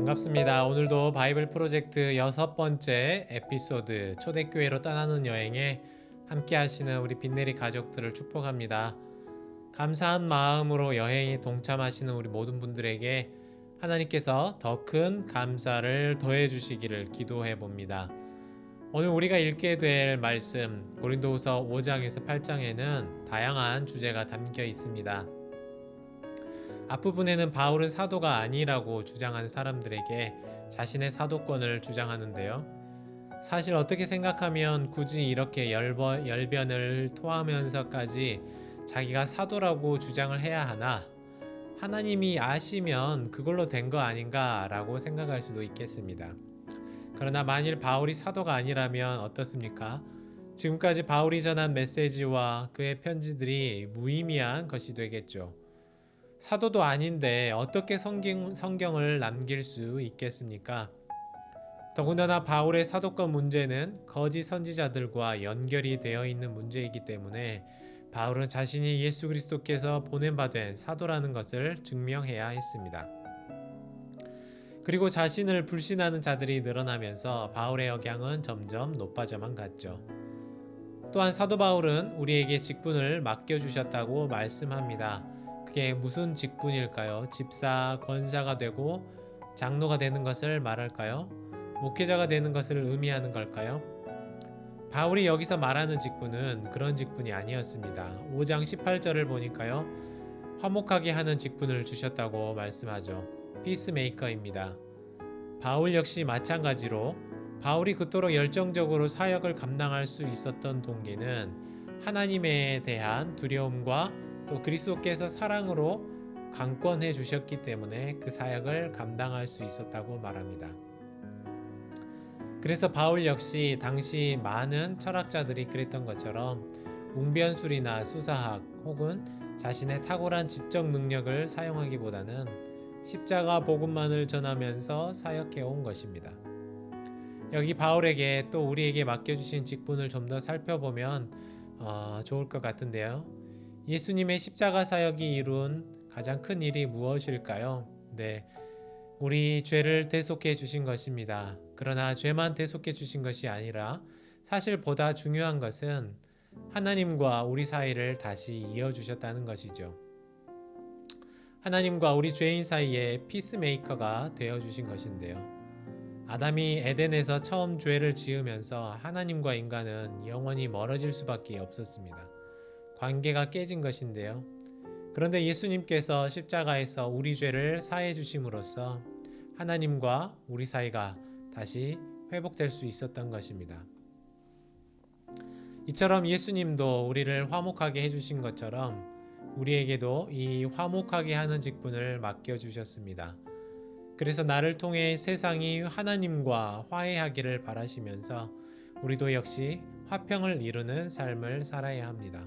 반갑습니다. 오늘도 바이블 프로젝트 6번째 에피소드 초대교회로 떠나는 여행에 함께 하시는 우리 빈내리 가족들을 축복합니다. 감사한 마음으로 여행에 동참하시는 우리 모든 분들에게 하나님께서 더 큰 감사를 더해 주시기를 기도해 봅니다. 오늘 우리가 읽게 될 말씀 고린도후서 5장에서 8장에는 다양한 주제가 담겨 있습니다. 앞부분에는 바울은 사도가 아니라고 주장하는 사람들에게 자신의 사도권을 주장하는데요. 사실 어떻게 생각하면 굳이 이렇게 열변을 토하면서까지 자기가 사도라고 주장을 해야 하나? 하나님이 아시면 그걸로 된 거 아닌가라고 생각할 수도 있겠습니다. 그러나 만일 바울이 사도가 아니라면 어떻습니까? 지금까지 바울이 전한 메시지와 그의 편지들이 무의미한 것이 되겠죠. 사도도 아닌데 어떻게 성경을 남길 수 있겠습니까? 더군다나 바울의 사도권 문제는 거짓 선지자들과 연결이 되어 있는 문제이기 때문에 바울은 자신이 예수 그리스도께서 보낸바된 사도라는 것을 증명해야 했습니다. 그리고 자신을 불신하는 자들이 늘어나면서 바울의 역량은 점점 높아져만 갔죠. 또한 사도 바울은 우리에게 직분을 맡겨주셨다고 말씀합니다. 그게 무슨 직분일까요? 집사, 권사가 되고 장로가 되는 것을 말할까요? 목회자가 되는 것을 의미하는 걸까요? 바울이 여기서 말하는 직분은 그런 직분이 아니었습니다. 5장 18절을 보니까요. 화목하게 하는 직분을 주셨다고 말씀하죠. 피스메이커입니다. 바울 역시 마찬가지로 바울이 그토록 열정적으로 사역을 감당할 수 있었던 동기는 하나님에 대한 두려움과 또 그리스도께서 사랑으로 강권해 주셨기 때문에 그 사역을 감당할 수 있었다고 말합니다. 그래서 바울 역시 당시 많은 철학자들이 그랬던 것처럼 웅변술이나 수사학 혹은 자신의 탁월한 지적 능력을 사용하기보다는 십자가 복음만을 전하면서 사역해 온 것입니다. 여기 바울에게 또 우리에게 맡겨주신 직분을 좀 더 살펴보면 좋을 것 같은데요. 예수님의 십자가 사역이 이룬 가장 큰 일이 무엇일까요? 네, 우리 죄를 대속해 주신 것입니다. 그러나 죄만 대속해 주신 것이 아니라 사실 보다 중요한 것은 하나님과 우리 사이를 다시 이어주셨다는 것이죠. 하나님과 우리 죄인 사이에 피스메이커가 되어주신 것인데요. 아담이 에덴에서 처음 죄를 지으면서 하나님과 인간은 영원히 멀어질 수밖에 없었습니다. 관계가 깨진 것인데요. 그런데 예수님께서 십자가에서 우리 죄를 사해 주심으로써 하나님과 우리 사이가 다시 회복될 수 있었던 것입니다. 이처럼 예수님도 우리를 화목하게 해주신 것처럼 우리에게도 이 화목하게 하는 직분을 맡겨주셨습니다. 그래서 나를 통해 세상이 하나님과 화해하기를 바라시면서 우리도 역시 화평을 이루는 삶을 살아야 합니다.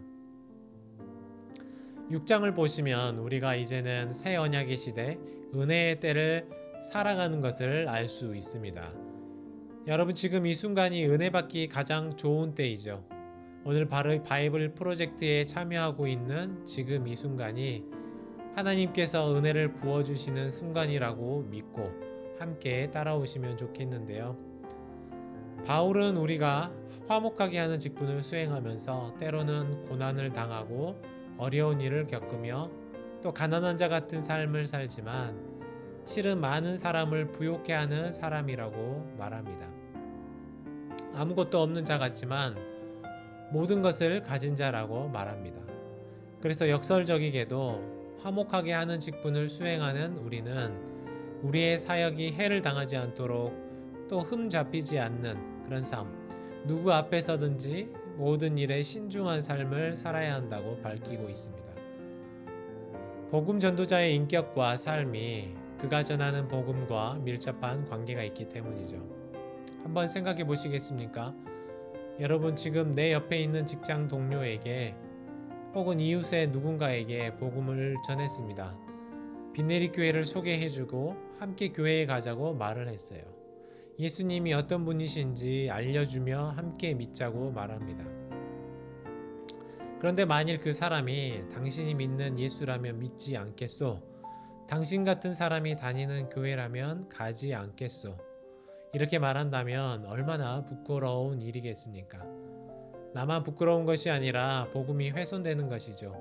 6장을 보시면 우리가 이제는 새 언약의 시대, 은혜의 때를 살아가는 것을 알 수 있습니다. 여러분 지금 이 순간이 은혜 받기 가장 좋은 때이죠. 오늘 바로 바이블 프로젝트에 참여하고 있는 지금 이 순간이 하나님께서 은혜를 부어주시는 순간이라고 믿고 함께 따라오시면 좋겠는데요. 바울은 우리가 화목하게 하는 직분을 수행하면서 때로는 고난을 당하고 어려운 일을 겪으며 또 가난한 자 같은 삶을 살지만 실은 많은 사람을 부욕해 하는 사람이라고 말합니다. 아무것도 없는 자 같지만 모든 것을 가진 자라고 말합니다. 그래서 역설적이게도 화목하게 하는 직분을 수행하는 우리는 우리의 사역이 해를 당하지 않도록 또 흠 잡히지 않는 그런 삶, 누구 앞에서든지 모든 일에 신중한 삶을 살아야 한다고 밝히고 있습니다. 복음 전도자의 인격과 삶이 그가 전하는 복음과 밀접한 관계가 있기 때문이죠. 한번 생각해 보시겠습니까? 여러분 지금 내 옆에 있는 직장 동료에게 혹은 이웃의 누군가에게 복음을 전했습니다. 빈내리 교회를 소개해주고 함께 교회에 가자고 말을 했어요. 예수님이 어떤 분이신지 알려주며 함께 믿자고 말합니다. 그런데 만일 그 사람이 당신이 믿는 예수라면 믿지 않겠소? 당신 같은 사람이 다니는 교회라면 가지 않겠소. 이렇게 말한다면 얼마나 부끄러운 일이겠습니까? 나만 부끄러운 것이 아니라 복음이 훼손되는 것이죠.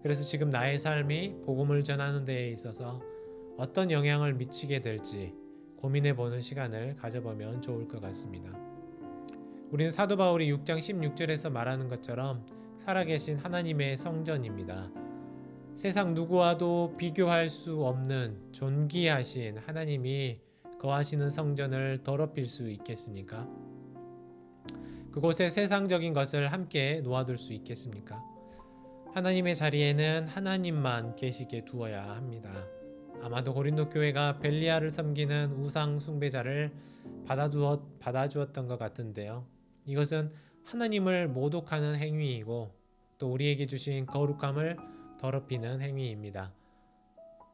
그래서 지금 나의 삶이 복음을 전하는 데에 있어서 어떤 영향을 미치게 될지 고민해 보는 시간을 가져보면 좋을 것 같습니다. 우리는 사도 바울이 6장 16절에서 말하는 것처럼 살아계신 하나님의 성전입니다. 세상 누구와도 비교할 수 없는 존귀하신 하나님이 거하시는 성전을 더럽힐 수 있겠습니까? 그곳에 세상적인 것을 함께 놓아둘 수 있겠습니까? 하나님의 자리에는 하나님만 계시게 두어야 합니다. 아마도 고린도 교회가 벨리알을 섬기는 우상 숭배자를 받아주었던 것 같은데요. 이것은 하나님을 모독하는 행위이고 또 우리에게 주신 거룩함을 더럽히는 행위입니다.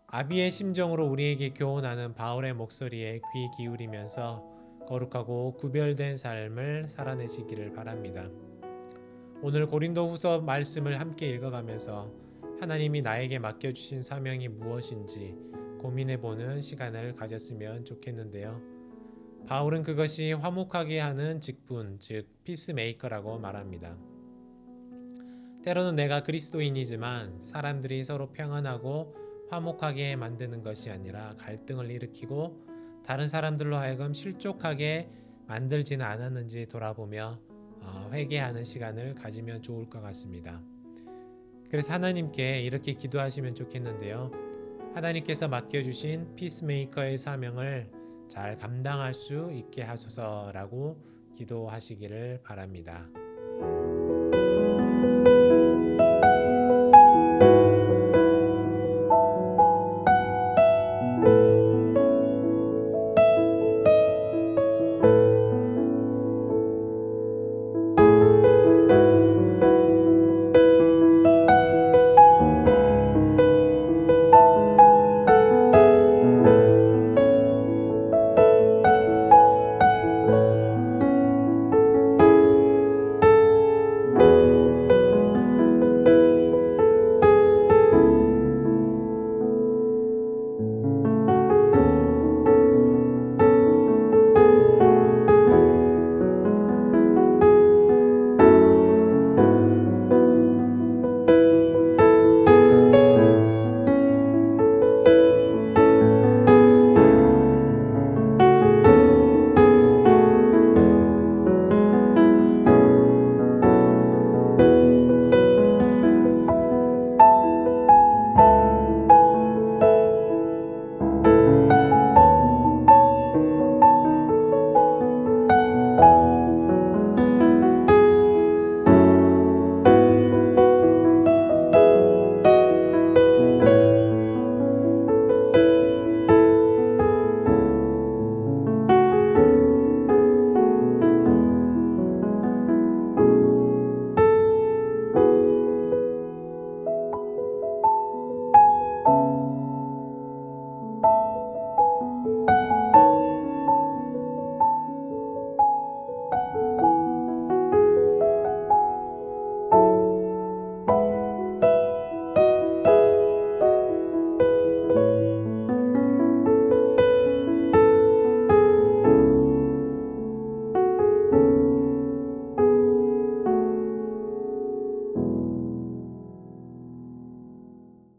아비의 심정으로 우리에게 교훈하는 바울의 목소리에 귀 기울이면서 거룩하고 구별된 삶을 살아내시기를 바랍니다. 오늘 고린도후서 말씀을 함께 읽어가면서 하나님이 나에게 맡겨주신 사명이 무엇인지 고민해보는 시간을 가졌으면 좋겠는데요. 바울은 그것이 화목하게 하는 직분, 즉 피스메이커라고 말합니다. 때로는 내가 그리스도인이지만 사람들이 서로 평안하고 화목하게 만드는 것이 아니라 갈등을 일으키고 다른 사람들로 하여금 실족하게 만들지는 않았는지 돌아보며 회개하는 시간을 가지면 좋을 것 같습니다. 그래서 하나님께 이렇게 기도하시면 좋겠는데요. 하나님께서 맡겨주신 피스메이커의 사명을 잘 감당할 수 있게 하소서라고 기도하시기를 바랍니다.